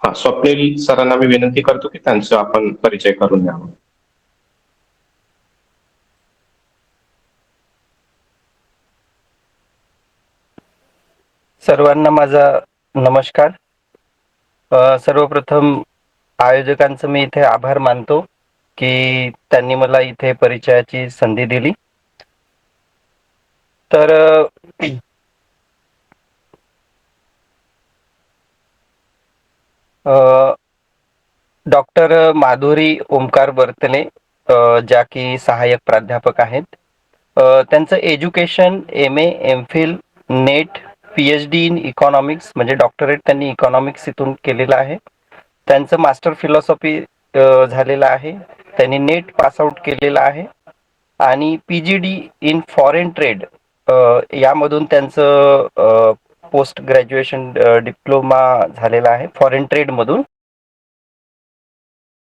हा, स्वप्नील सरांना मी विनंती करतो की त्यांचा आपण परिचय करून द्यावा. सर्वांना माझा नमस्कार. सर्वप्रथम आयोजकांचं मी इथे आभार मानतो की त्यांनी मला इथे परिचयाची संधी दिली. तर डॉक्टर माधुरी ओमकार बर्तने, ज्या की सहाय्यक प्राध्यापक आहेत. त्यांचं education MA, MPhil, net, PhD in economics म्हणजे डॉक्टरेट त्यांनी इकॉनॉमिक्स इथून केलेलं आहे. त्यांचं मास्टर फिलॉसॉफी झालेलं आहे. त्यांनी नेट पास आउट केलेलं आहे आणि PGD इन फॉरेन ट्रेड यामधून त्यांचं पोस्ट ग्रॅज्युएशन डिप्लोमा झालेला आहे फॉरेन ट्रेडमधून.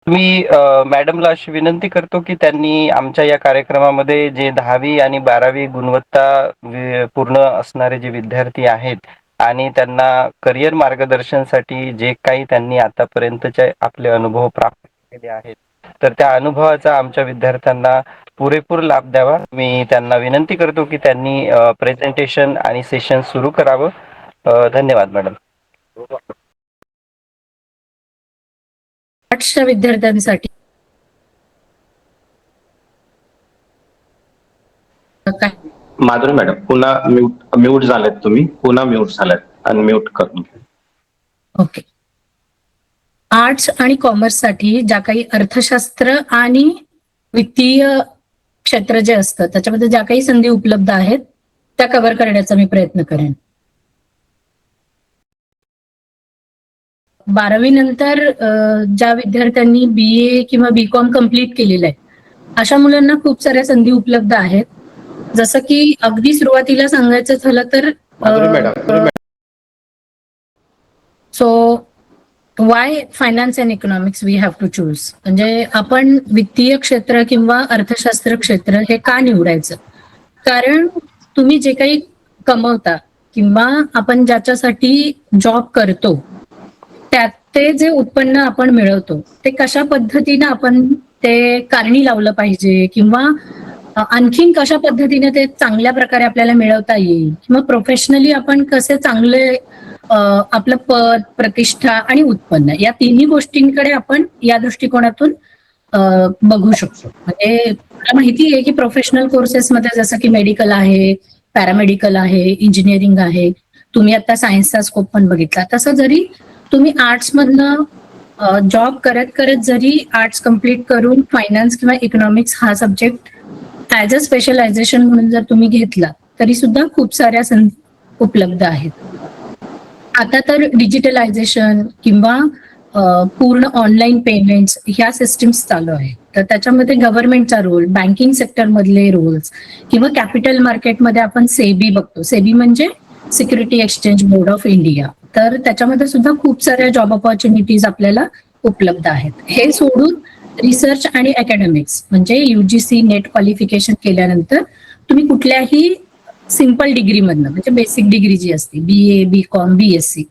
मी मॅडमला अशी विनंती करतो की त्यांनी आमच्या या कार्यक्रमामध्ये जे 10वी आणि 12वी गुणवत्ता पूर्ण असणारे जे विद्यार्थी आहेत आणि त्यांना करिअर मार्गदर्शनसाठी जे काही त्यांनी आतापर्यंतचे आपले अनुभव प्राप्त केले आहेत, तर त्या अनुभवाचा आमच्या विद्यार्थ्यांना पुरेपूर लाभ द्यावा. मी त्यांना विनंती करतो की त्यांनी प्रेझेंटेशन आणि सेशन सुरू करावं. धन्यवाद मॅडम. आर्ट्सच्या विद्यार्थ्यांसाठी माधुरी मॅडम, पुन्हा म्यूट झालेत तुम्ही, पुन्हा म्यूट झालेत, अनम्यूट करून. ओके. आर्ट्स आणि कॉमर्ससाठी ज्या काही अर्थशास्त्र आणि वित्तीय क्षेत्र जे असतं त्याच्यामध्ये ज्या काही संधी उपलब्ध आहेत त्या कव्हर करण्याचा मी प्रयत्न करेन. 12वी नंतर ज्या विद्यार्थ्यांनी BA किंवा BCom कम्प्लीट केलेलं आहे अशा मुलांना खूप साऱ्या संधी उपलब्ध आहेत. जसं की अगदी सुरुवातीला सांगायचं झालं तर so why finance and economics we have to choose, म्हणजे आपण वित्तीय क्षेत्र किंवा अर्थशास्त्र क्षेत्र हे का निवडायचं? कारण तुम्ही जे काही कमवता किंवा आपण ज्याच्यासाठी जॉब करतो त्यात ते जे उत्पन्न आपण मिळवतो ते कशा पद्धतीने आपण ते कारणी लावलं पाहिजे किंवा आणखीन कशा पद्धतीने ते चांगल्या प्रकारे आपल्याला मिळवता येईल किंवा प्रोफेशनली आपण कसे चांगले आपलं पद, प्रतिष्ठा आणि उत्पन्न या तिन्ही गोष्टींकडे आपण या दृष्टिकोनातून बघू शकतो. म्हणजे मला माहिती आहे की प्रोफेशनल कोर्सेसमध्ये जसं की मेडिकल आहे, पॅरामेडिकल आहे, इंजिनिअरिंग आहे, तुम्ही आता सायन्सचा स्कोप पण बघितला. तसं जरी तुम्ही आर्ट्समधनं जॉब करत करत जरी आर्ट्स कम्प्लीट करून फायनान्स किंवा इकॉनॉमिक्स हा सब्जेक्ट ऍज अ स्पेशलायझेशन म्हणून जर तुम्ही घेतला तरी सुद्धा खूप साऱ्या संधी उपलब्ध आहेत. आता तर डिजिटलायझेशन किंवा पूर्ण ऑनलाईन पेमेंट्स ह्या सिस्टीम्स चालू आहेत, तर त्याच्यामध्ये गव्हर्नमेंटचा रोल, बँकिंग सेक्टरमधले रोल्स किंवा कॅपिटल मार्केटमध्ये आपण सेबी बघतो. सेबी म्हणजे security exchange board of India, तर त्याच्यामध्ये सुद्धा खूप साऱ्या जॉब ऑपॉर्च्युनिटीज आपल्याला उपलब्ध आहेत. हे सोडून रिसर्च आणि अकॅडमिक्स म्हणजे UGC नेट क्वालिफिकेशन केल्यानंतर तुम्ही कुठल्याही सिंपल डिग्री मधनं म्हणजे बेसिक डिग्री जी असते BA, BCom, BSc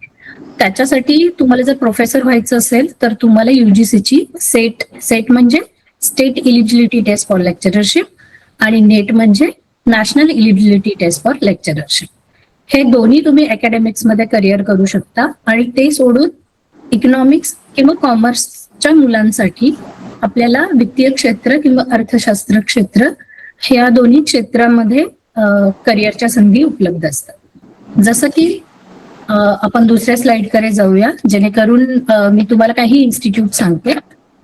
त्याच्यासाठी तुम्हाला जर प्रोफेसर व्हायचं असेल तर तुम्हाला UGCची सेट म्हणजे state eligibility test for lectureship आणि नेट म्हणजे national eligibility test for lectureship, हे दोन्ही तुम्ही अकॅडमिक्स मध्ये करिअर करू शकता. आणि ते सोडून इकॉनॉमिक्स किंवा कॉमर्सच्या मुलांसाठी आपल्याला वित्तीय क्षेत्र किंवा अर्थशास्त्र क्षेत्र ह्या दोन्ही क्षेत्रामध्ये करिअरच्या संधी उपलब्ध असतात. जसं की आपण दुसऱ्या स्लाइडकडे जाऊया, जेणेकरून मी तुम्हाला काही इन्स्टिट्यूट सांगते.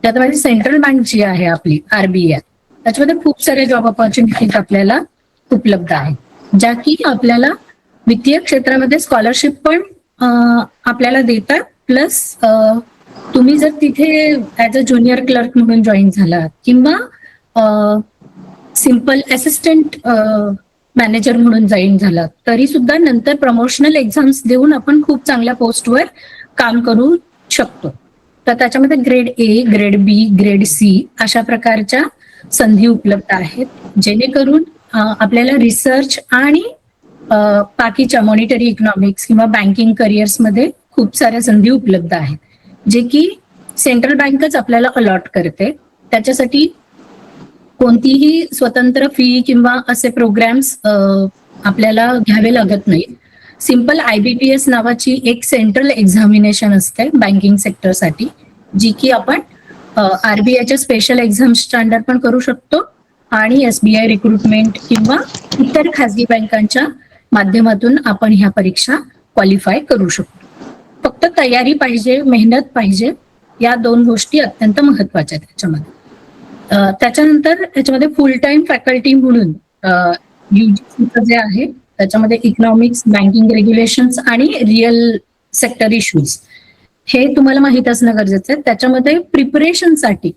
त्यामध्ये सेंट्रल बँक जी आहे आपली RBI, त्याच्यामध्ये खूप सारे जॉब ऑपॉर्च्युनिटीज आपल्याला उपलब्ध आहेत, ज्या की आपल्याला वित्तीय क्षेत्रामध्ये स्कॉलरशिप पण आपल्याला देतात. प्लस तुम्ही जर तिथे ऍज अ ज्युनियर क्लर्क म्हणून जॉईन झालात किंवा सिंपल असिस्टंट मॅनेजर म्हणून जॉईन झाला तरी सुद्धा नंतर प्रमोशनल एक्झाम्स देऊन आपण खूप चांगल्या पोस्टवर काम करू शकतो. तर त्याच्यामध्ये grade A, grade B, grade C अशा प्रकारच्या संधी उपलब्ध आहेत, जेणेकरून आपल्याला रिसर्च आणि बाकीच्या मॉनिटरी इकॉनॉमिक्स किंवा बँकिंग करिअर्समध्ये खूप साऱ्या संधी उपलब्ध आहेत. जे की सेंट्रल बँकच आपल्याला अलॉट करते. त्याच्यासाठी कोणतीही स्वतंत्र फी किंवा असे प्रोग्राम्स आपल्याला घ्यावे लागत नाही. सिम्पल IBPS नावाची एक सेंट्रल एक्झामिनेशन असते बँकिंग सेक्टरसाठी, जी की आपण RBIच्या स्पेशल एक्झाम स्टँडर्ड पण करू शकतो आणि SBI रिक्रुटमेंट किंवा इतर खासगी बँकांच्या माध्यमातून आपण ह्या परीक्षा क्वालिफाय करू शकतो. फक्त तयारी पाहिजे, मेहनत पाहिजे, या 2 गोष्टी अत्यंत महत्वाच्या आहेत त्याच्यामध्ये. त्याच्यानंतर त्याच्यामध्ये फुल टाइम फॅकल्टी म्हणून UGC जे आहे त्याच्यामध्ये इकॉनॉमिक्स, बँकिंग रेग्युलेशन्स आणि रिअल सेक्टर इश्यूज हे तुम्हाला माहित असणं गरजेचं आहे. त्याच्यामध्ये प्रिपरेशनसाठी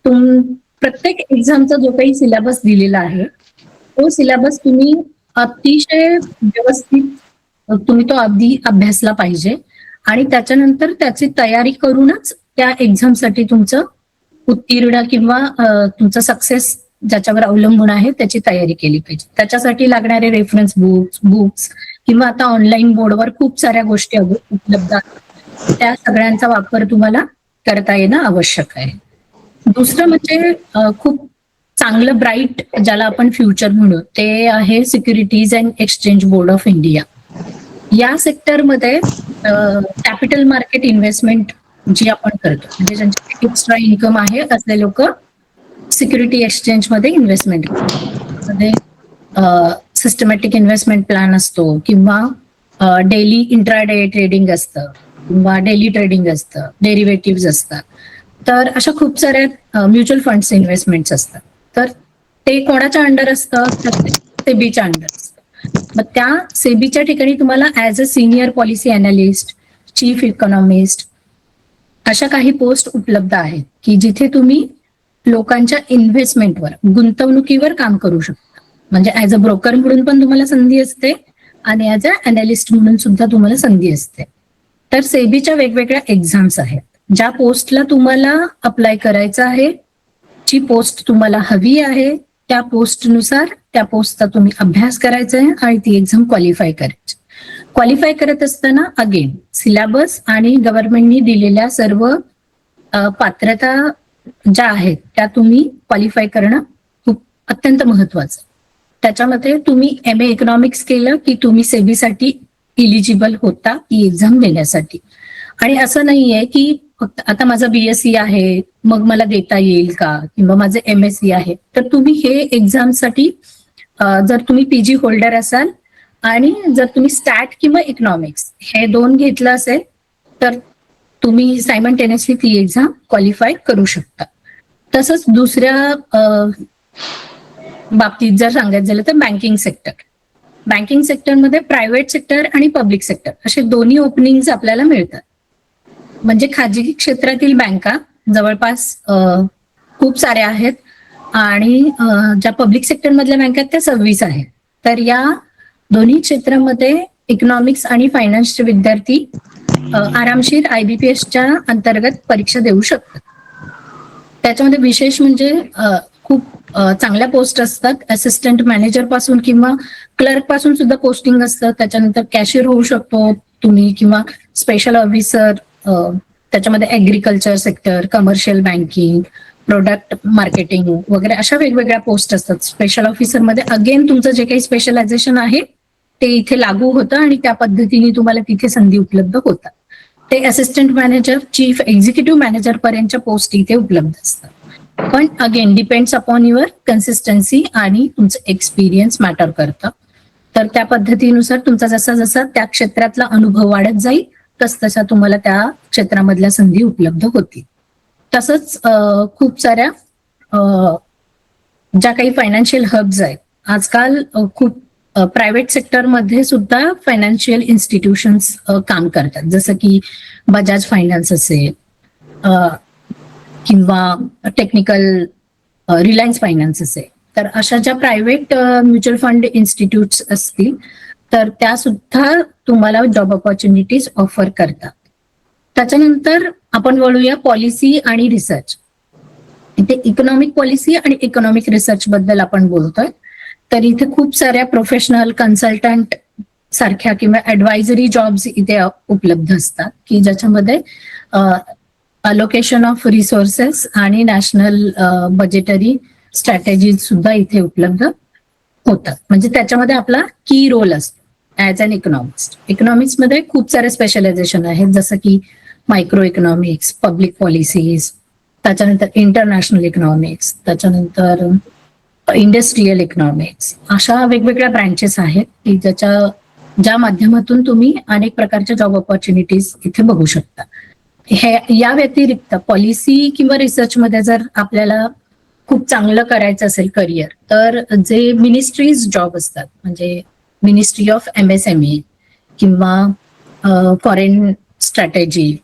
प्रत्येक एक्झामचा जो काही सिलेबस दिलेला आहे तो सिलेबस तुम्ही अतिशय व्यवस्थित तुम्ही तो अगदी अभ्यासला पाहिजे आणि त्याच्यानंतर त्याची तयारी करूनच त्या एक्झामसाठी तुमचं उत्तीर्ण किंवा तुमचं सक्सेस ज्याच्यावर अवलंबून आहे त्याची तयारी केली पाहिजे. त्याच्यासाठी लागणारे रेफरन्स बुक्स किंवा आता ऑनलाईन बोर्डवर खूप साऱ्या गोष्टी उपलब्ध आहेत, त्या सगळ्यांचा वापर तुम्हाला करता येणं आवश्यक आहे. दुसरं म्हणजे खूप चांगलं ब्राईट ज्याला आपण फ्युचर म्हणू ते आहे securities and exchange board of India. या सेक्टरमध्ये कॅपिटल मार्केट इन्व्हेस्टमेंट जी आपण करतो म्हणजे ज्यांची एक्स्ट्रा इन्कम आहे असले लोक सिक्युरिटी एक्सचेंज मध्ये इन्व्हेस्टमेंट मध्ये सिस्टमॅटिक इन्व्हेस्टमेंट प्लॅन असतो किंवा डेली इंट्राडे ट्रेडिंग असतं किंवा डेली ट्रेडिंग असतं, डेरिव्हेटिव्ह असतात. तर अशा खूप साऱ्या म्युच्युअल फंड्स इन्व्हेस्टमेंट्स असतात. तर ते कोणाच्या अंडर असतं तर सेबीच्या अंडर असतं. मग त्या सेबीच्या ठिकाणी तुम्हाला as a senior policy analyst, chief economist अशा काही पोस्ट उपलब्ध आहेत की जिथे तुम्ही लोकांच्या इन्व्हेस्टमेंटवर, गुंतवणुकीवर काम करू शकता. म्हणजे ऍज अ ब्रोकर म्हणून पण तुम्हाला संधी असते आणि ऍज अ अनालिस्ट म्हणून सुद्धा तुम्हाला संधी असते. तर सेबीच्या वेगवेगळ्या एक्झाम्स आहेत. ज्या पोस्टला तुम्हाला अप्लाय करायचं आहे, जी पोस्ट तुम्हाला हवी आहे त्या पोस्टनुसार त्या पोस्टचा तुम्ही अभ्यास करायचा आहे आणि ती एक्झाम क्वालिफाय करायची. क्वालिफाय करत असताना अगेन सिलेबस आणि गव्हर्नमेंटनी दिलेल्या सर्व पात्रता ज्या आहेत त्या तुम्ही क्वालिफाय करणं खूप अत्यंत महत्वाचं. त्याच्यामध्ये तुम्ही MA इकॉनॉमिक्स केलं की तुम्ही सेबीसाठी इलिजिबल होता ती एक्झाम देण्यासाठी. आणि असं नाहीये की फक्त आता माझं BSc आहे मग मला देता येईल का किंवा माझं MSc आहे. तर तुम्ही हे एक्झामसाठी जर तुम्ही PG होल्डर असाल आणि जर तुम्ही स्टॅट किंवा इकॉनॉमिक्स हे 2 घेतलं असेल तर तुम्ही सायमल्टेनियसली ती एक्झाम क्वालिफाय करू शकता. तसंच दुसऱ्या बाबतीत जर सांगायचं झालं तर बँकिंग सेक्टरमध्ये प्रायव्हेट सेक्टर आणि पब्लिक सेक्टर असे दोन्ही ओपनिंग्स आपल्याला मिळतात. म्हणजे खाजगी क्षेत्रातील बँका जवळपास खूप साऱ्या आहेत आणि ज्या पब्लिक सेक्टर मधल्या बँका आहेत त्या 26 आहेत. तर या दोन्ही क्षेत्रामध्ये इकॉनॉमिक्स आणि फायनान्सचे विद्यार्थी आरामशीर IBPSच्या अंतर्गत परीक्षा देऊ शकतात. त्याच्यामध्ये विशेष म्हणजे खूप चांगल्या पोस्ट असतात. असिस्टंट मॅनेजर पासून किंवा क्लर्क पासून सुद्धा पोस्टिंग असतं. त्याच्यानंतर कॅशियर होऊ शकतो तुम्ही किंवा स्पेशल ऑफिसर, त्याच्यामध्ये agriculture sector, commercial banking, product marketing वगैरे अशा वेगवेगळ्या पोस्ट असतात. स्पेशल ऑफिसरमध्ये अगेन तुमचं जे काही स्पेशलायझेशन आहे ते इथे लागू होतं आणि त्या पद्धतीने तुम्हाला तिथे संधी उपलब्ध होतात. ते assistant manager, chief executive manager पर्यंतच्या पोस्ट इथे उपलब्ध असतात. पण again depends upon your consistency आणि तुमचं एक्सपिरियन्स मॅटर करतं. तर त्या पद्धतीनुसार तुमचा जसा जसा त्या क्षेत्रातला अनुभव वाढत जाईल तसतशा तुम्हाला त्या क्षेत्रामधल्या संधी उपलब्ध होतील. तसंच खूप साऱ्या ज्या काही फायनान्शियल हब्स आहेत आजकाल खूप प्रायव्हेट सेक्टरमध्ये सुद्धा फायनान्शियल इन्स्टिट्यूशन्स काम करतात. जसं की बजाज फायनान्स असेल किंवा टेक्निकल रिलायन्स फायनान्स असेल. तर अशा ज्या प्रायव्हेट म्युच्युअल फंड इन्स्टिट्यूट्स असतील तर त्या सुद्धा तुम्हाला जॉब ऑपॉर्च्युनिटीज ऑफर करतात. त्याच्यानंतर आपण वळूया पॉलिसी आणि रिसर्च. इथे इकॉनॉमिक पॉलिसी आणि इकॉनॉमिक रिसर्च बद्दल आपण बोलतोय. तर इथे खूप साऱ्या प्रोफेशनल कन्सल्टंट सारख्या किंवा ऍडवायझरी जॉब्स इथे उपलब्ध असतात की ज्याच्यामध्ये अलोकेशन ऑफ रिसोर्सेस आणि नॅशनल बजेटरी स्ट्रॅटेजी सुद्धा इथे उपलब्ध होतात. म्हणजे त्याच्यामध्ये आपला की रोल असतो ऍज अन इकॉनॉमिस्ट. इकॉनॉमिक्समध्ये खूप सारे स्पेशलायझेशन आहेत, जसं की मायक्रो इकॉनॉमिक्स, पब्लिक पॉलिसीज, त्याच्यानंतर इंटरनॅशनल इकॉनॉमिक्स, त्याच्यानंतर इंडस्ट्रियल इकॉनॉमिक्स. अशा वेगवेगळ्या ब्रँचेस आहेत की ज्या माध्यमातून तुम्ही अनेक प्रकारच्या जॉब ऑपॉर्च्युनिटीज इथे बघू शकता. हे या व्यतिरिक्त पॉलिसी किंवा रिसर्चमध्ये जर आपल्याला खूप चांगलं करायचं असेल करिअर, तर जे मिनिस्ट्रीज जॉब असतात, म्हणजे मिनिस्ट्री ऑफ MSME किंवा फॉरेन स्ट्रॅटेजी,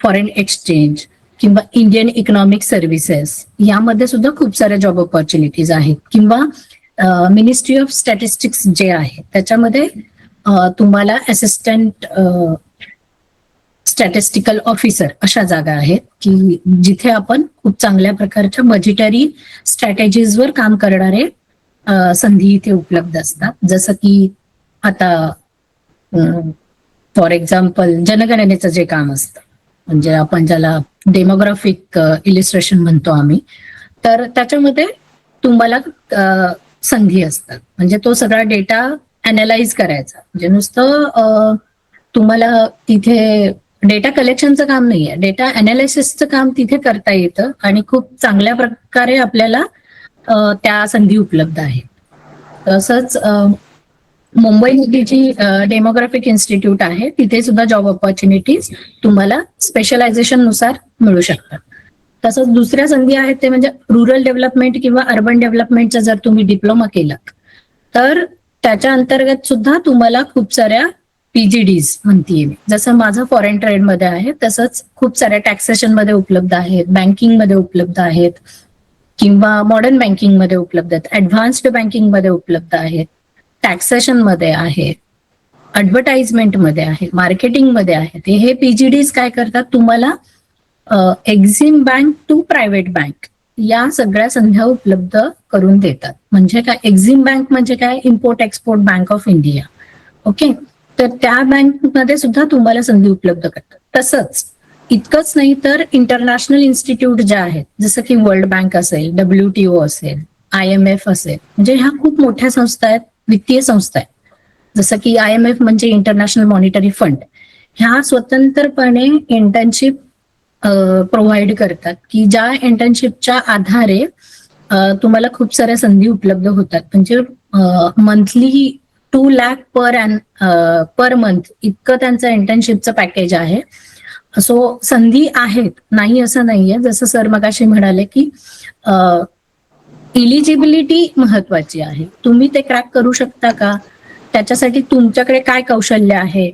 फॉरेन एक्सचेंज किंवा इंडियन इकॉनॉमिक सर्व्हिसेस, यामध्ये सुद्धा खूप साऱ्या जॉब ऑपॉर्च्युनिटीज आहेत. किंवा मिनिस्ट्री ऑफ स्टॅटिस्टिक्स जे आहे त्याच्यामध्ये तुम्हाला असिस्टंट स्टॅटिस्टिकल ऑफिसर अशा जागा आहेत की जिथे आपण खूप चांगल्या प्रकारच्या बजेटरी स्ट्रॅटेजीजवर काम करणारे संधी इथे उपलब्ध असतात. जसं की आता फॉर एक्झाम्पल जनगणनेचं जे काम असतं, म्हणजे आपण ज्याला डेमोग्राफिक इलिस्ट्रेशन म्हणतो आम्ही, तर त्याच्यामध्ये तुम्हाला संधी असतात. म्हणजे तो सगळा डेटा अनालाइज करायचा, म्हणजे नुसतं तुम्हाला तिथे डेटा कलेक्शनचं काम नाहीये, डेटा अनालिसिसचं काम तिथे करता येतं आणि खूप चांगल्या प्रकारे आपल्याला त्या संधी उपलब्ध आहेत. तसंच मुंबईमध्ये जी डेमोग्राफिक इन्स्टिट्यूट आहे तिथे सुद्धा जॉब ऑपॉर्च्युनिटीज तुम्हाला स्पेशलायझेशन नुसार मिळू शकतात. तसंच दुसऱ्या संधी आहेत ते म्हणजे रुरल डेव्हलपमेंट किंवा अर्बन डेव्हलपमेंटचा जर तुम्ही डिप्लोमा केला तर त्याच्या अंतर्गत सुद्धा तुम्हाला खूप साऱ्या PGDs म्हणतीये मी, जसं माझं फॉरेन ट्रेडमध्ये आहे तसंच खूप साऱ्या टॅक्सेशन मध्ये उपलब्ध आहेत, बँकिंगमध्ये उपलब्ध आहेत किंवा मॉडर्न बँकिंगमध्ये उपलब्ध आहेत, ऍडव्हान्स्ड बँकिंगमध्ये उपलब्ध आहेत, टॅक्सेशन मध्ये आहे, ऍडव्हर्टाइजमेंटमध्ये आहे, मार्केटिंगमध्ये आहे. हे PGDs काय करतात, तुम्हाला EXIM bank to private bank या सगळ्या संध्या उपलब्ध करून देतात. म्हणजे काय, एक्झिम बँक म्हणजे काय, import export bank of India. Okay, तर त्या बँकमध्ये सुद्धा तुम्हाला संधी उपलब्ध करतात. तसंच इतकंच नाही तर इंटरनॅशनल इन्स्टिट्यूट ज्या आहेत, जसं की वर्ल्ड बँक असेल, WTO असेल, IMF असेल, म्हणजे ह्या खूप मोठ्या संस्था आहेत, वित्तीय संस्था आहेत. जसं की IMF म्हणजे इंटरनॅशनल मॉनिटरी फंड, ह्या स्वतंत्रपणे इंटर्नशिप प्रोव्हाइड करतात की ज्या इंटर्नशिपच्या आधारे तुम्हाला खूप साऱ्या संधी उपलब्ध होतात. म्हणजे मंथली 2 लाख पर मंथ इतकं त्यांचं इंटर्नशिपचं पॅकेज आहे. सो संधी आहेत, नाही असं नाहीये. जसं सर मगाशी म्हणाले की इलिजिबिलिटी महत्वाची आहे. तुम्ही ते क्रॅक करू शकता का, त्याच्यासाठी तुमच्याकडे काय कौशल्य आहे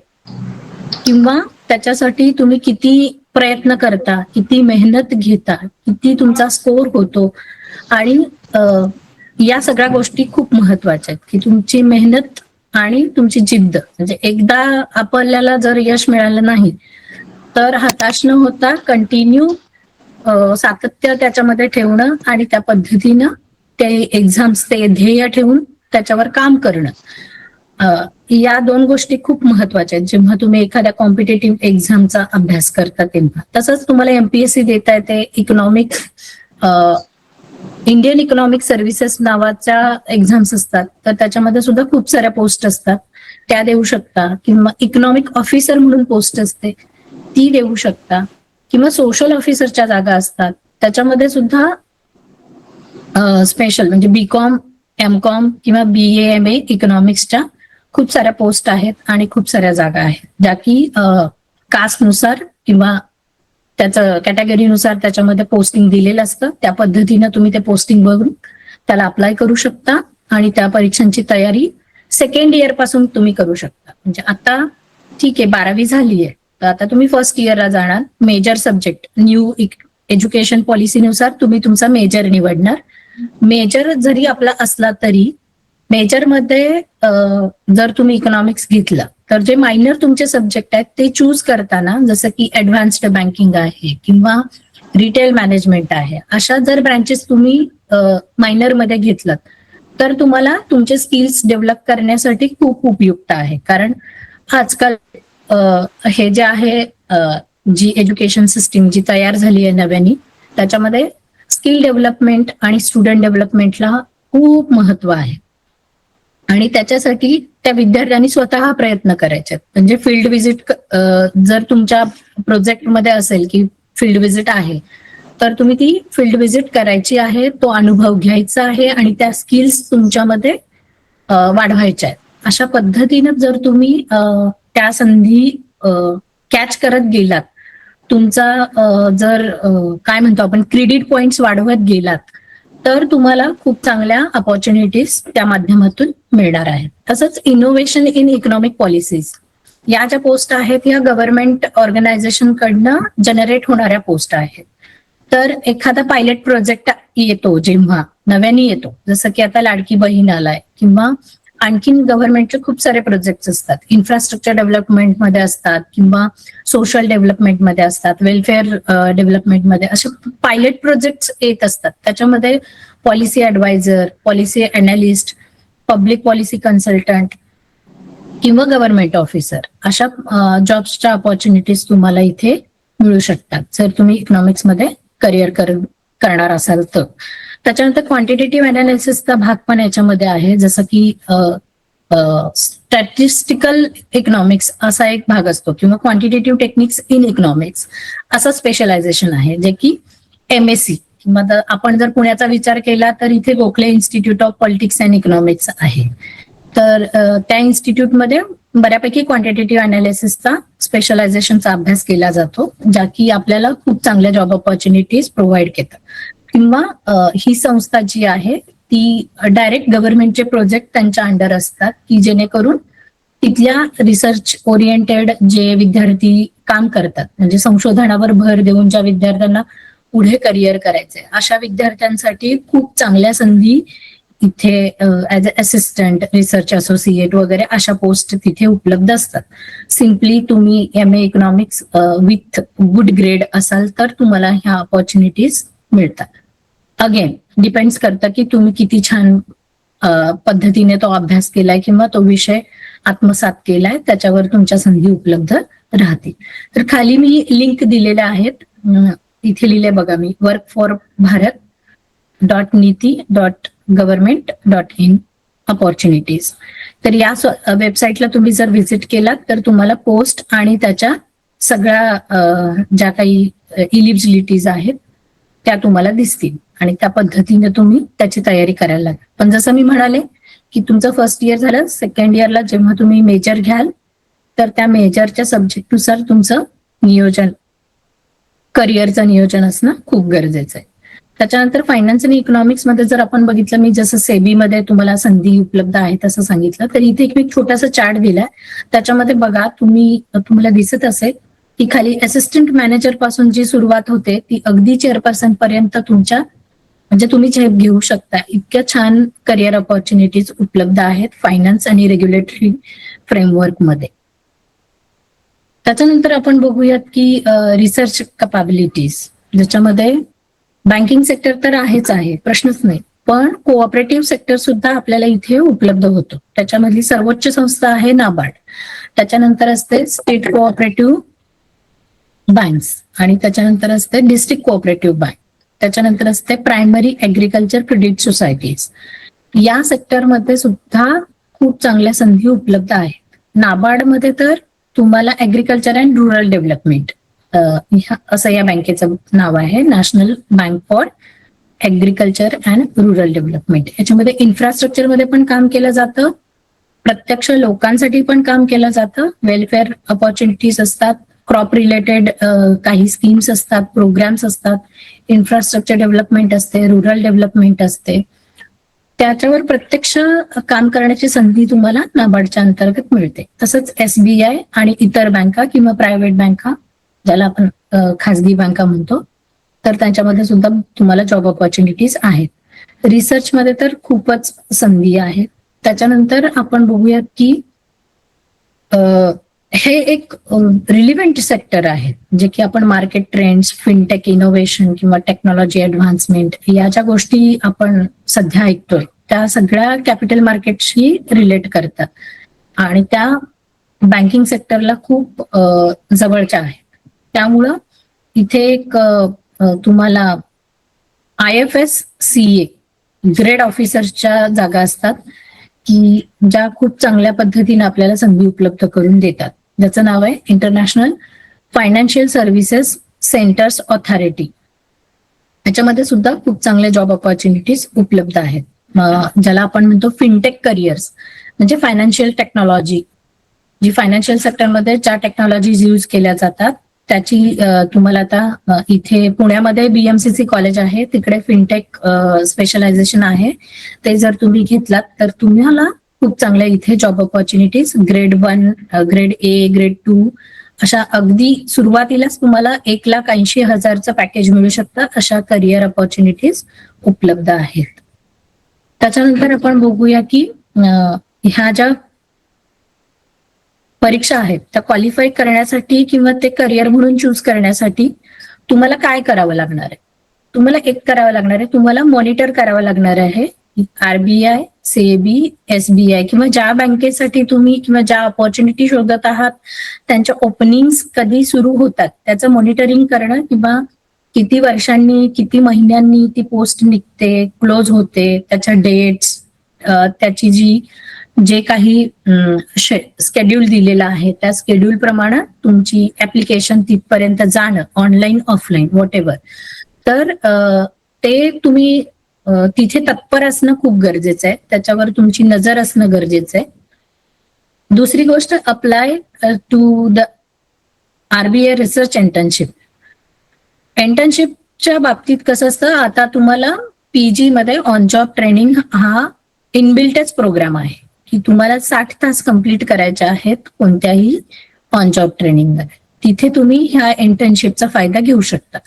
किंवा त्याच्यासाठी तुम्ही किती प्रयत्न करता, किती मेहनत घेता, किती तुमचा स्कोर होतो. आणि या सगळ्या गोष्टी खूप महत्वाच्या आहेत की तुमची मेहनत आणि तुमची जिद्द. म्हणजे एकदा आपल्याला जर यश मिळालं नाही तर हताश न होता कंटिन्यू सातत्य त्याच्यामध्ये ठेवणं आणि त्या पद्धतीनं ते एक्झाम्स, ते ध्येय ठेवून त्याच्यावर काम करणं, या 2 गोष्टी खूप महत्वाच्या आहेत जेव्हा तुम्ही एखाद्या कॉम्पिटेटिव्ह एक्झामचा अभ्यास करता तेव्हा. तसंच तुम्हाला MPSC देता येते. इंडियन इकॉनॉमिक सर्व्हिसेस नावाच्या एक्झाम्स असतात, तर त्याच्यामध्ये सुद्धा खूप साऱ्या पोस्ट असतात, त्या देऊ शकता. किंवा इकॉनॉमिक ऑफिसर म्हणून पोस्ट असते, ती देऊ शकता. किंवा सोशल ऑफिसरच्या जागा असतात, त्याच्यामध्ये सुद्धा स्पेशल म्हणजे BCom, MCom किंवा BA MA इकॉनॉमिक्सच्या खूप साऱ्या पोस्ट आहेत आणि खूप साऱ्या जागा आहेत, ज्या की कास्टनुसार किंवा त्याचं कॅटेगरीनुसार त्याच्यामध्ये पोस्टिंग दिलेलं असतं. त्या पद्धतीनं तुम्ही ते पोस्टिंग बघून त्याला अप्लाय करू शकता आणि त्या परीक्षांची तयारी सेकंड इयर पासून तुम्ही करू शकता. म्हणजे आता ठीक आहे 12वी झाली आहे, तर आता तुम्ही फर्स्ट इयरला जाणार. मेजर सब्जेक्ट न्यू एज्युकेशन पॉलिसीनुसार तुम्ही तुमचा मेजर निवडणार. मेजर जरी आपला असला तरी मेजरमध्ये जर तुम्ही इकॉनॉमिक्स घेतलं तर जे मायनर तुमचे सब्जेक्ट आहेत ते चूज करताना, जसं की ऍडव्हान्स्ड बँकिंग आहे किंवा रिटेल मॅनेजमेंट आहे, अशा जर ब्रँचेस तुम्ही मायनरमध्ये घेतलं तर तुम्हाला तुमचे स्किल्स डेव्हलप करण्यासाठी खूप उपयुक्त आहे. कारण आजकाल हे जे आहे जी एज्युकेशन सिस्टीम जी तयार झाली आहे नव्याने, त्याच्यामध्ये स्किल डेव्हलपमेंट आणि स्टुडंट डेव्हलपमेंटला खूप महत्व आहे. आणि त्याच्यासाठी त्या विद्यार्थ्यांनी स्वतः प्रयत्न करायचे. म्हणजे फील्ड व्हिजिट जर तुमच्या प्रोजेक्टमध्ये असेल की फील्ड व्हिजिट आहे, तर तुम्ही ती फील्ड व्हिजिट करायची आहे, तो अनुभव घ्यायचा आहे आणि त्या स्किल्स तुमच्यामध्ये वाढवायच्या आहेत. अशा पद्धतीनं जर तुम्ही त्या संधी कॅच करत गेलात, तुमचा जर काय म्हणतो आपण क्रेडिट पॉइंट्स वाढवत गेलात, तर तुम्हाला खूप चांगल्या अपॉर्च्युनिटीज त्या माध्यमातून मिळणार आहेत. तसंच इनोव्हेशन इन इकॉनॉमिक पॉलिसीज या ज्या पोस्ट आहेत या गव्हर्नमेंट ऑर्गनायझेशन कडनं जनरेट होणाऱ्या पोस्ट आहेत. तर एखादा पायलट प्रोजेक्ट येतो जेव्हा नव्याने येतो, जसं की आता लाडकी बहीण आलाय, किंवा आणखीन गव्हर्नमेंटचे खूप सारे प्रोजेक्ट असतात, इन्फ्रास्ट्रक्चर डेव्हलपमेंटमध्ये असतात किंवा सोशल डेव्हलपमेंटमध्ये असतात, वेलफेअर डेव्हलपमेंटमध्ये असे पायलट प्रोजेक्ट येत असतात. त्याच्यामध्ये policy adviser, policy analyst, public policy consultant किंवा गव्हर्नमेंट ऑफिसर अशा जॉब्सच्या अपॉर्च्युनिटीज तुम्हाला इथे मिळू शकतात जर तुम्ही इकॉनॉमिक्समध्ये करिअर करणार असाल तर. त्याच्यानंतर क्वांटिटेटिव्ह अनालिसिसचा भाग पण याच्यामध्ये आहे, जसं की स्टॅटिस्टिकल इकॉनॉमिक्स असा एक भाग असतो किंवा क्वांटिटेटिव्ह टेक्निक्स इन इकॉनॉमिक्स असं स्पेशलायझेशन आहे, जे की MSc किंवा आपण जर पुण्याचा विचार केला तर इथे Gokhale institute of politics and economics आहे. तर त्या इन्स्टिट्यूटमध्ये बऱ्यापैकी क्वांटिटेटिव्ह अनालिसिसचा स्पेशलायझेशनचा अभ्यास केला जातो, ज्या की आपल्याला खूप चांगल्या जॉब ऑपॉर्च्युनिटीज प्रोव्हाइड करतात. किंवा ही संस्था जी आहे ती डायरेक्ट गव्हर्नमेंटचे प्रोजेक्ट त्यांच्या अंडर असतात, की जेणेकरून तिथल्या रिसर्च ओरिएंटेड जे विद्यार्थी काम करतात, म्हणजे संशोधनावर भर देऊन ज्या विद्यार्थ्यांना पुढे करिअर करायचंय, अशा विद्यार्थ्यांसाठी खूप चांगल्या संधी इथे as a assistant, research associate वगैरे अशा पोस्ट तिथे उपलब्ध असतात. सिम्पली तुम्ही MA economics with good grade असाल तर तुम्हाला ह्या अपॉर्च्युनिटीज मिळतात. अगेन डिपेंड्स करतं की तुम्ही किती छान पद्धतीने तो अभ्यास केलाय किंवा तो विषय आत्मसात केलाय, त्याच्यावर तुमच्या संधी उपलब्ध राहतील. तर खाली मी लिंक दिलेल्या आहेत, इथे लिहिले बघा मी, workforBharat.niti.government.in अपॉर्च्युनिटीज. तर या वेबसाईटला तुम्ही जर व्हिजिट केलात तर तुम्हाला पोस्ट आणि त्याच्या सगळ्या ज्या काही इलिजिबिलिटीज आहेत त्या तुम्हाला दिसतील आणि त्या पद्धतीने तुम्ही त्याची तयारी करायला लागेल. पण जसं मी म्हणाले की तुमचं फर्स्ट इयर झालं, सेकंड इयरला जेव्हा तुम्ही मेजर घ्याल तर त्या मेजरच्या सब्जेक्टनुसार तुमचं नियोजन, करिअरचं नियोजन असणं खूप गरजेचं आहे. त्याच्यानंतर फायनान्स आणि इकॉनॉमिक्स मध्ये जर आपण बघितलं, मी जसं सेबीमध्ये तुम्हाला संधी उपलब्ध आहे तसं सांगितलं, तर इथे एक मी छोटासा चार्ट दिलाय. त्याच्यामध्ये बघा तुम्हाला दिसत असेल की खाली असिस्टंट मॅनेजर पासून जी सुरुवात होते ती अगदी चेअरपर्सन पर्यंत तुमच्या, म्हणजे तुम्ही झेप घेऊ शकता इतक्या छान करिअर अपॉर्च्युनिटीज उपलब्ध आहेत फायनान्स आणि रेग्युलेटरी फ्रेमवर्क मध्ये. त्याच्यानंतर आपण बघूयात की रिसर्च कॅपॅबिलिटीज, ज्याच्यामध्ये बँकिंग सेक्टर तर आहेच आहे, प्रश्नच नाही, पण कोऑपरेटिव्ह सेक्टर सुद्धा आपल्याला इथे उपलब्ध होतो. त्याच्यामधली सर्वोच्च संस्था आहे नाबार्ड, त्याच्यानंतर असते स्टेट कोऑपरेटिव्ह बँक्स आणि त्याच्यानंतर असते डिस्ट्रिक्ट कोऑपरेटिव्ह बँक, त्याच्यानंतर असते प्रायमरी ऍग्रिकल्चर क्रेडिट सोसायटीज. या सेक्टरमध्ये सुद्धा खूप चांगल्या संधी उपलब्ध आहेत. नाबार्डमध्ये तर तुम्हाला ऍग्रिकल्चर अँड रुरल डेव्हलपमेंट असं या बँकेचं नाव आहे, national bank for agriculture and rural development. याच्यामध्ये इन्फ्रास्ट्रक्चरमध्ये पण काम केलं जातं, प्रत्यक्ष लोकांसाठी पण काम केलं जातं, वेलफेअर अपॉर्च्युनिटीज असतात, क्रॉप रिलेटेड काही स्कीम्स असतात, प्रोग्राम्स असतात, इन्फ्रास्ट्रक्चर डेव्हलपमेंट असते, रुरल डेव्हलपमेंट असते. त्याच्यावर प्रत्यक्ष काम करण्याची संधी तुम्हाला नाबार्डच्या अंतर्गत मिळते. तसंच SBI आणि इतर बँका किंवा प्रायव्हेट बँका, ज्याला आपण खासगी बँका म्हणतो, तर त्यांच्यामध्ये सुद्धा तुम्हाला जॉब ऑपॉर्च्युनिटीज आहेत. रिसर्चमध्ये तर खूपच संधी आहेत. त्याच्यानंतर आपण बघूयात की हे एक रिलिव्हंट सेक्टर आहे, जे की आपण मार्केट ट्रेंड्स, फिनटेक इनोव्हेशन किंवा टेक्नॉलॉजी ऍडव्हान्समेंट या ज्या गोष्टी आपण सध्या ऐकतोय त्या सगळ्या कॅपिटल मार्केटशी रिलेट करतात आणि त्या बँकिंग सेक्टरला खूप जवळच्या आहेत. त्यामुळं इथे एक तुम्हाला IFS CA ग्रेड ऑफिसरच्या जागा असतात की ज्या खूप चांगल्या पद्धतीने आपल्याला संधी उपलब्ध करून देतात, ज्याचं नाव आहे international financial services centres authority. याच्यामध्ये सुद्धा खूप चांगले जॉब ऑपॉर्च्युनिटीज उपलब्ध आहेत, ज्याला आपण म्हणतो फिनटेक करिअर्स, म्हणजे फायनान्शियल टेक्नॉलॉजी. जी फायनान्शियल सेक्टरमध्ये ज्या टेक्नॉलॉजीज यूज केल्या जातात त्याची तुम्हाला आता इथे पुण्यामध्ये BMCC कॉलेज आहे, तिकडे फिनटेक स्पेशलायझेशन आहे. ते जर तुम्ही घेतलात तर तुम्हाला खूप चांगल्या इथे job opportunities grade 1, grade A, grade 2 अशा अगदी सुरुवातीलाच तुम्हाला 1,80,000चं पॅकेज मिळू शकतं, अशा करिअर ऑपॉर्च्युनिटीज उपलब्ध आहेत. त्याच्यानंतर आपण बघूया की ह्या ज्या परीक्षा आहेत त्या क्वालिफाय करण्यासाठी किंवा ते करिअर म्हणून चूज करण्यासाठी तुम्हाला काय करावं लागणार आहे. तुम्हाला एक करावं लागणार आहे, तुम्हाला मॉनिटर करावं लागणार आहे RBI, SEBI, SBI किंवा ज्या बँकेसाठी तुम्ही किंवा ज्या ऑपॉर्च्युनिटी शोधत आहात त्यांच्या ओपनिंग्स कधी सुरू होतात त्याचं मॉनिटरिंग करणं, किंवा किती वर्षांनी किती महिन्यांनी ती पोस्ट निघते, क्लोज होते, त्याच्या डेट्स, त्याची जे काही शेड्यूल दिलेलं आहे त्या शेड्यूल प्रमाणे तुमची ऍप्लिकेशन तिथपर्यंत जाणं, ऑनलाईन ऑफलाईन व्हॉट एव्हर, तर ते तुम्ही तिथे तत्पर असणं खूप गरजेचं आहे, त्याच्यावर तुमची नजर असणं गरजेचं आहे. दुसरी गोष्ट, apply to the RBI research internship. इंटर्नशिपच्या बाबतीत कसं असतं, आता तुम्हाला PG मध्ये ऑन जॉब ट्रेनिंग हा इनबिल्टच प्रोग्राम आहे की तुम्हाला 60 तास कंप्लीट करायचे आहेत कोणत्याही ऑन जॉब ट्रेनिंगमध्ये. तिथे तुम्ही ह्या इंटर्नशिपचा फायदा घेऊ शकता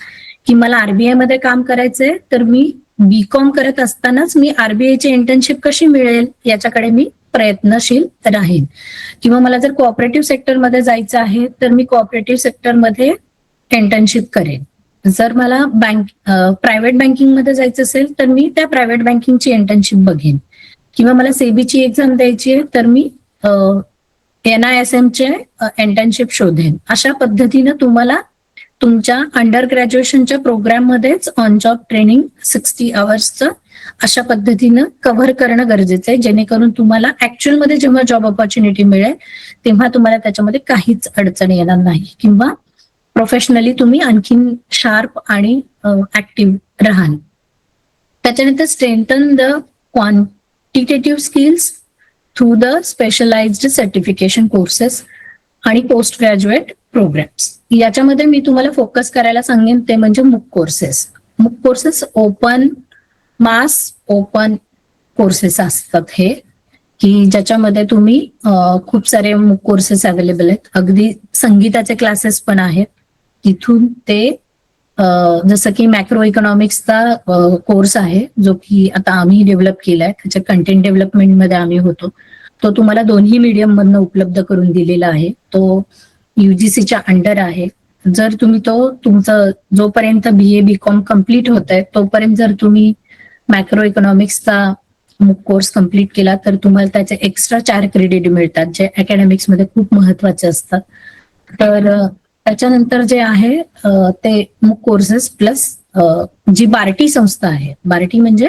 की मला RBI मध्ये काम करायचंय, तर मी BCom करत असतानाच मी RBI ची इंटर्नशिप कशी मिळेल याच्याकडे मी प्रयत्नशील राहील. किंवा मला जर कोऑपरेटिव्ह सेक्टरमध्ये जायचं आहे तर मी कोऑपरेटिव्ह सेक्टरमध्ये इंटर्नशिप करेन. जर मला प्रायव्हेट बँकिंगमध्ये जायचं असेल तर मी त्या प्रायव्हेट बँकिंगची इंटर्नशिप बघेन. किंवा मला SEBIची एक्झाम द्यायची आहे तर मी NISM चे इंटर्नशिप शोधेन. अशा पद्धतीनं तुम्हाला तुमच्या अंडर ग्रॅज्युएशनच्या प्रोग्राममध्येच ऑन जॉब ट्रेनिंग 60 आवर्सचं अशा पद्धतीनं कव्हर करणं गरजेचं आहे, जेणेकरून तुम्हाला ऍक्च्युअलमध्ये जेव्हा जॉब ऑपॉर्च्युनिटी मिळेल तेव्हा तुम्हाला त्याच्यामध्ये काहीच अडचण येणार नाही, किंवा प्रोफेशनली तुम्ही आणखीन शार्प आणि ऍक्टिव्ह राहाल. त्याच्यानंतर strengthen the quantitative skills through the specialised certification courses आणि पोस्ट ग्रॅज्युएट प्रोग्राम्स. याच्यामध्ये मी तुम्हाला फोकस करायला सांगेन ते म्हणजे MOOC courses. MOOC courses open courses असतात हे, की ज्याच्यामध्ये तुम्ही खूप सारे MOOC कोर्सेस अवेलेबल आहेत. अगदी संगीताचे क्लासेस पण आहेत. तिथून ते जसं की मॅक्रो इकॉनॉमिक्सचा कोर्स आहे जो की आता आम्ही डेव्हलप केलाय, त्याच्या कंटेंट डेव्हलपमेंटमध्ये आम्ही होतो, तो तुम्हाला दोन्ही मीडियम मधनं उपलब्ध करून दिलेला आहे. तो UGCच्या अंडर आहे. जर तुम्ही तो तुमचं जोपर्यंत BA BCom कम्प्लीट होत आहे तोपर्यंत जर तुम्ही मॅक्रो इकॉनॉमिक्सचा MOOC कोर्स कम्प्लीट केला तर तुम्हाला त्याचे एक्स्ट्रा 4 क्रेडिट मिळतात, जे अकॅडमिक्समध्ये खूप महत्वाचे असतात. तर त्याच्यानंतर जे आहे ते MOOC कोर्सेस प्लस जी बार्टी संस्था आहे, बार्टी म्हणजे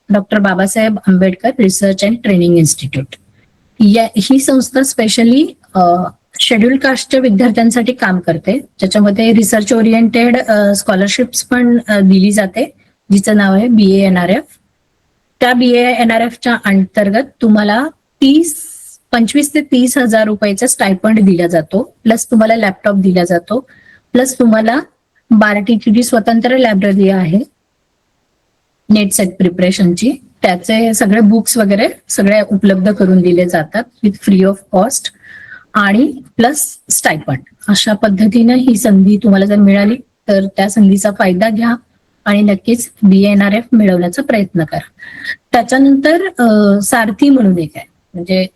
doctor Babasaheb Ambedkar research and training institute, ही संस्था स्पेशली शेड्यूल कास्टच्या विद्यार्थ्यांसाठी काम करते, ज्याच्यामध्ये रिसर्च ओरिएंटेड स्कॉलरशिप्स पण दिली जाते, जिचं नाव आहे BA NRF. त्या BA NRFच्या अंतर्गत तुम्हाला 25 ते 30 हजार रुपयाचा स्टायपंड दिला जातो, प्लस तुम्हाला लॅपटॉप दिला जातो, प्लस तुम्हाला बार्टीची जी स्वतंत्र लायब्ररी आहे नेट सेट प्रिपरेशनची, त्याचे सगळे बुक्स वगैरे सगळे उपलब्ध करून दिले जातात विथ फ्री ऑफ कॉस्ट आणि प्लस स्टायपंड. अशा पद्धतीने ही संधी तुम्हाला जर मिळाली तर त्या संधीचा फायदा घ्या आणि नक्कीच BA NRF मिळवण्याचा प्रयत्न करा. त्याच्यानंतर सारथी म्हणून एक आहे, म्हणजे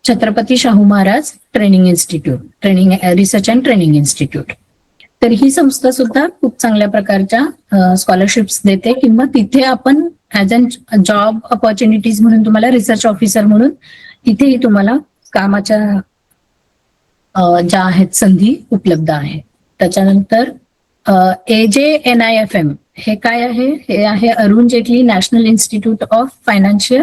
Chhatrapati Shahu Maharaj training institute, research and training institute. तर ही संस्था सुद्धा खूप चांगल्या प्रकारच्या स्कॉलरशिप्स देते, किंवा तिथे आपण ऍज अन जॉब ऑपॉर्च्युनिटीज म्हणून तुम्हाला रिसर्च ऑफिसर म्हणून तिथेही तुम्हाला कामाच्या ज्या आहेत संधी उपलब्ध आहे. त्याच्यानंतर AJNIFM हे काय आहे? हे आहे Arun Jaitley national institute of financial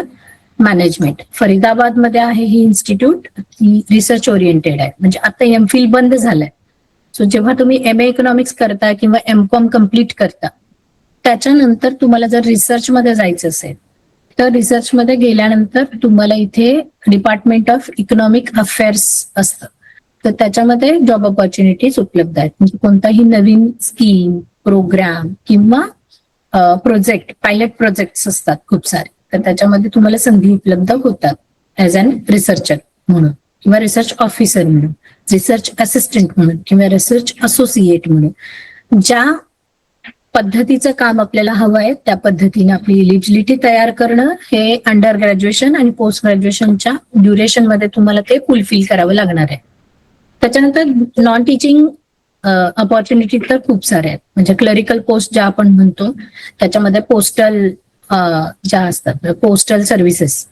management. Faridabad मध्ये आहे ही इन्स्टिट्यूट. ती रिसर्च ओरिएंटेड आहे. म्हणजे आता एमफिल बंद झालंय. सो जेव्हा तुम्ही MA इकॉनॉमिक्स करता किंवा MCOM कम्प्लीट करता, त्याच्यानंतर तुम्हाला जर रिसर्च मध्ये जायचं असेल तर रिसर्च मध्ये गेल्यानंतर तुम्हाला इथे डिपार्टमेंट ऑफ इकॉनॉमिक अफेअर्स असतं. तर त्याच्यामध्ये जॉब ऑपॉर्च्युनिटीज उपलब्ध आहेत. म्हणजे कोणताही नवीन स्कीम, प्रोग्राम किंवा प्रोजेक्ट, पायलट प्रोजेक्ट्स असतात खूप सारे, तर त्याच्यामध्ये तुम्हाला संधी उपलब्ध होतात ऍज अन रिसर्चर म्हणून किंवा रिसर्च ऑफिसर म्हणून, रिसर्च असिस्टंट म्हणून किंवा रिसर्च असोसिएट म्हणून. ज्या पद्धतीचं काम आपल्याला हवं आहे त्या पद्धतीने आपली एलिजिबिलिटी तयार करणं हे अंडर ग्रॅज्युएशन आणि पोस्ट ग्रॅज्युएशनच्या ड्युरेशन मध्ये तुम्हाला ते फुलफिल करावं लागणार आहे. त्याच्यानंतर नॉन टीचिंग अपॉर्च्युनिटी तर खूप सारे आहेत. म्हणजे क्लरिकल पोस्ट ज्या आपण म्हणतो त्याच्यामध्ये पोस्टल ज्या असतात, पोस्टल सर्व्हिसेस,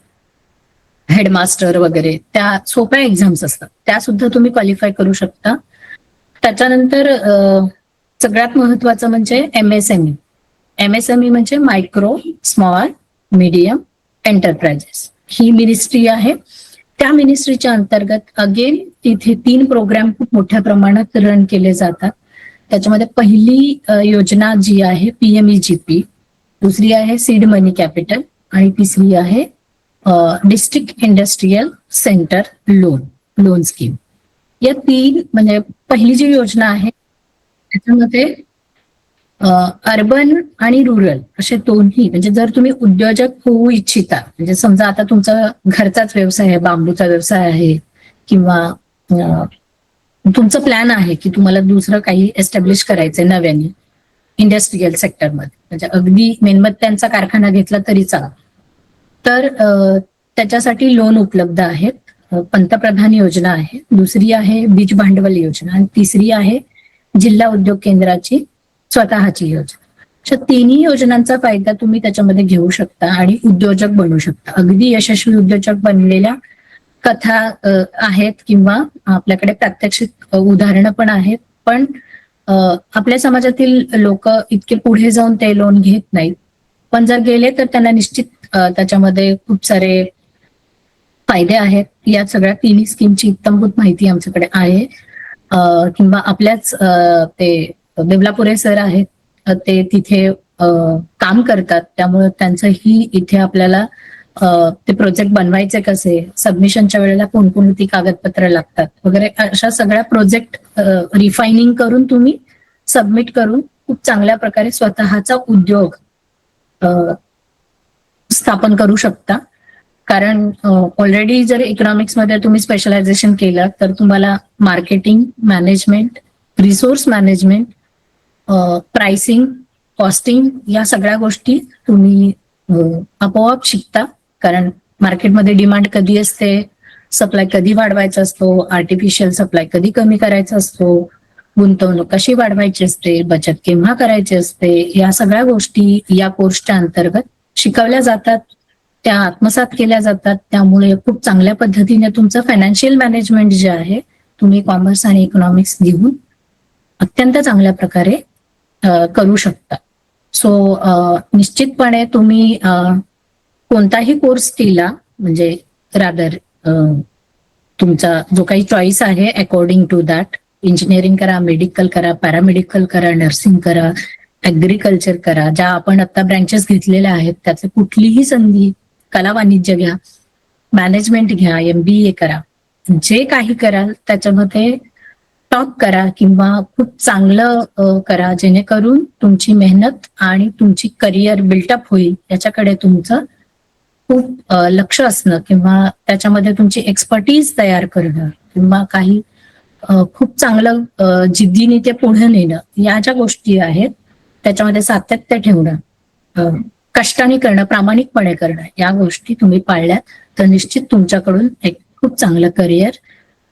हेडमास्टर वगैरे, त्या सोप्या एक्झाम्स असतात, त्या सुद्धा तुम्ही क्वालिफाय करू शकता. त्याच्यानंतर सगळ्यात महत्वाचं म्हणजे MSME. MSME म्हणजे मायक्रो, स्मॉल, मीडियम एंटरप्राइजेस. ही मिनिस्ट्री आहे. त्या मिनिस्ट्रीच्या अंतर्गत अगेन तिथे 3 प्रोग्राम खूप मोठ्या प्रमाणात रन केले जातात. त्याच्यामध्ये पहिली योजना जी आहे PMEGP, दुसरी आहे सीड मनी कॅपिटल आणि तिसरी आहे district industrial centre loan scheme. या 3 म्हणजे पहिली जी योजना आहे त्याच्यामध्ये अर्बन आणि रुरल असे दोन्ही, म्हणजे जर तुम्ही उद्योजक होऊ इच्छिता, म्हणजे समजा आता तुमचा घरचाच व्यवसाय आहे, बांबूचा व्यवसाय आहे किंवा तुमचं प्लॅन आहे की तुम्हाला दुसरं काही एस्टॅब्लिश करायचंय नव्याने इंडस्ट्रियल सेक्टरमध्ये, म्हणजे अगदी मेणबत्त्यांचा कारखाना घेतला तरी चालेल, तर त्याच्यासाठी लोन उपलब्ध आहेत. पंतप्रधान योजना आहे, दुसरी आहे बीज भांडवल योजना आणि तिसरी आहे जिल्हा उद्योग केंद्राची स्वतःची योजना. अशा 3 योजनांचा फायदा तुम्ही त्याच्यामध्ये घेऊ शकता आणि उद्योजक बनू शकता. अगदी यशस्वी उद्योजक बनलेल्या कथा आहेत किंवा आपल्याकडे प्रात्यक्षिक उदाहरणं पण आहेत. पण आपल्या समाजातील लोक इतके पुढे जाऊन ते लोन घेत नाहीत. पण जर गेले तर त्यांना निश्चित त्याच्यामध्ये खूप सारे फायदे आहेत. या सगळ्या 3 स्कीमची इत्थंभूत माहिती आमच्याकडे आहे. किंवा आपल्याच ते देवलापुरे सर आहेत, ते तिथे काम करतात, त्यामुळे त्यांचंही इथे आपल्याला ते प्रोजेक्ट बनवायचे कसे, सबमिशनच्या वेळेला कोणकोणती कागदपत्र लागतात वगैरे, अशा सगळ्या प्रोजेक्ट रिफायनिंग करून तुम्ही सबमिट करून खूप चांगल्या प्रकारे स्वतःचा उद्योग स्थापन करू शकता. कारण ऑलरेडी जर इकॉनॉमिक्स मध्ये तुम्ही स्पेशलायझेशन केलं तर तुम्हाला marketing, management, resource management, pricing, costing या सगळ्या गोष्टी तुम्ही आपोआप शिकता. कारण मार्केटमध्ये डिमांड कधी असते, सप्लाय कधी वाढवायचा असतो, आर्टिफिशियल सप्लाय कधी कमी करायचा असतो, गुंतवणूक कशी वाढवायची असते, बचत केव्हा करायची असते, या सगळ्या गोष्टी या कोर्सच्या अंतर्गत शिकवल्या जातात, त्या आत्मसात केल्या जातात. त्यामुळे खूप चांगल्या पद्धतीने तुमचं फायनान्शियल मॅनेजमेंट जे आहे तुम्ही कॉमर्स आणि इकॉनॉमिक्स घेऊन अत्यंत चांगल्या प्रकारे करू शकता. सो निश्चितपणे तुम्ही कोणताही कोर्स केला म्हणजे रादर तुमचा जो काही चॉईस आहे अकॉर्डिंग टू दॅट, इंजिनिअरिंग करा, मेडिकल करा, पॅरामेडिकल करा, नर्सिंग करा, ऍग्रिकल्चर करा, ज्या आपण आता ब्रँचेस घेतलेल्या आहेत त्याचे कुठलीही संधी, कला वाणिज्य घ्या, मॅनेजमेंट घ्या, MBA करा, जे काही कराल त्याच्यामध्ये टॉप करा किंवा खूप चांगलं करा, जेणेकरून तुमची मेहनत आणि तुमची करिअर बिल्टअप होईल याच्याकडे तुमचं खूप लक्ष असणं किंवा त्याच्यामध्ये तुमची एक्सपर्टीज तयार करणं किंवा काही खूप चांगलं जिद्दीने ते पुढे नेणं, या ज्या गोष्टी आहेत त्याच्यामध्ये सातत्य ठेवणं, कष्टाने करणं, प्रामाणिकपणे करणं, या गोष्टी तुम्ही पाळल्यात तर निश्चित तुमच्याकडून एक खूप चांगलं करिअर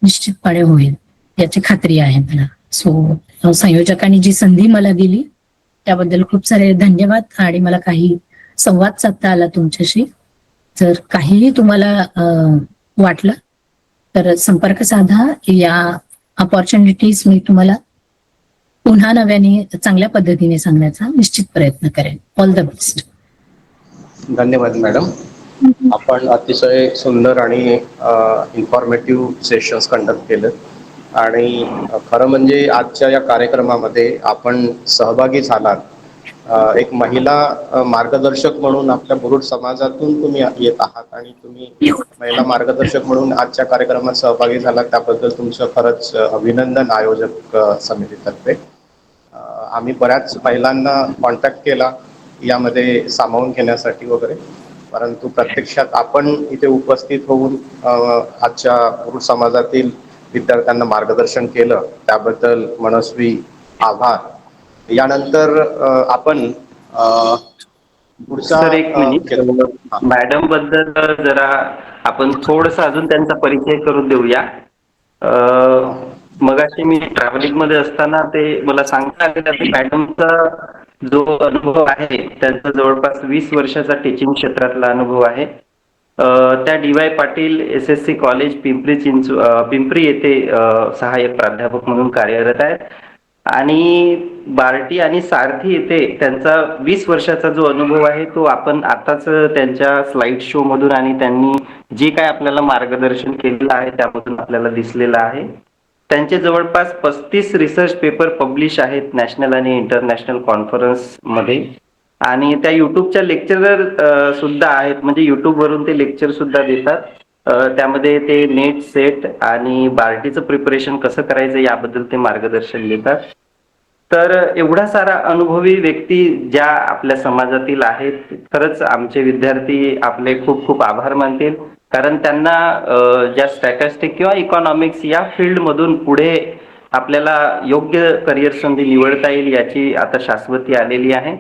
निश्चितपणे होईल याची खात्री आहे मला. सो संयोजकांनी जी संधी मला दिली त्याबद्दल खूप सारे धन्यवाद आणि मला काही संवाद साधता आला तुमच्याशी. जर काहीही तुम्हाला वाटलं तर संपर्क साधा. या अपॉर्च्युनिटीज मी तुम्हाला पुन्हा नव्याने चांगल्या पद्धतीने सांगण्याचा निश्चित प्रयत्न करेन. All the best. धन्यवाद मॅडम. आपण अतिशय सुंदर आणि इन्फॉर्मेटिव्ह सेशन्स कंडक्ट केलं आणि खरं म्हणजे आजच्या या कार्यक्रमामध्ये आपण सहभागी झालात. एक महिला मार्गदर्शक म्हणून आपल्या मुरुड समाजातून तुम्ही येत आहात आणि तुम्ही महिला मार्गदर्शक म्हणून आजच्या कार्यक्रमात सहभागी झालात त्याबद्दल तुमचं खरंच अभिनंदन आयोजक समितीतर्फे. आम्ही बऱ्याच महिलांना कॉन्टॅक्ट केला यामध्ये सामावून घेण्यासाठी वगैरे, परंतु प्रत्यक्षात आपण इथे उपस्थित होऊन आजच्या मुरुड समाजातील विद्यार्थ्यांना मार्गदर्शन केलं त्याबद्दल मनस्वी आभार. यानंतर आपण पुढचा सर एक मिनिट, मॅडम बद्दल जरा आपण थोडस अजून त्यांचा परिचय करून देऊया. मगाशी मी ट्रॅव्हलिंग मध्ये असताना ते मला सांगता आलं की मॅडमचा जो अनुभव आहे त्यांचा जवळपास 20 वर्षाचा टीचिंग क्षेत्रातला अनुभव आहे. त्या DY. Patil SSC college Pimpri येथे सहाय्यक प्राध्यापक म्हणून कार्यरत आहेत आणि बार्टी आणि सारथी येथे त्यांचा 20 वर्षाचा जो अनुभव आहे तो आपण आताच त्यांच्या स्लाइड शो मधून आणि त्यांनी जे काय आपल्याला मार्गदर्शन केलेलं आहे त्यामधून आपल्याला दिसलेलं आहे. त्यांचे जवळपास 35 रिसर्च पेपर पब्लिश आहेत नॅशनल आणि इंटरनॅशनल कॉन्फरन्स मध्ये आणि त्या युट्यूबच्या लेक्चरर सुद्धा आहेत, म्हणजे युट्यूब वरून ते लेक्चर सुद्धा देतात. त्यामध्ये ते नेट सेट आणि बार्टीचं प्रिपरेशन कसं करायचं याबद्दल ते मार्गदर्शन देतात. तर एवढा सारा अनुभवी व्यक्ती ज्या आपल्या समाजातील आहेत, खरंच आमचे विद्यार्थी आपले खूप खूप आभार मानतील, कारण त्यांना ज्या स्टॅटिस्टिक किंवा इकॉनॉमिक्स या फील्ड मधून पुढे आपल्याला योग्य करिअर संधी निवडता येईल याची आता शाश्वती आलेली आहे.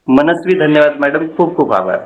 मनस्वी धन्यवाद मॅडम, खूप खूप आभार.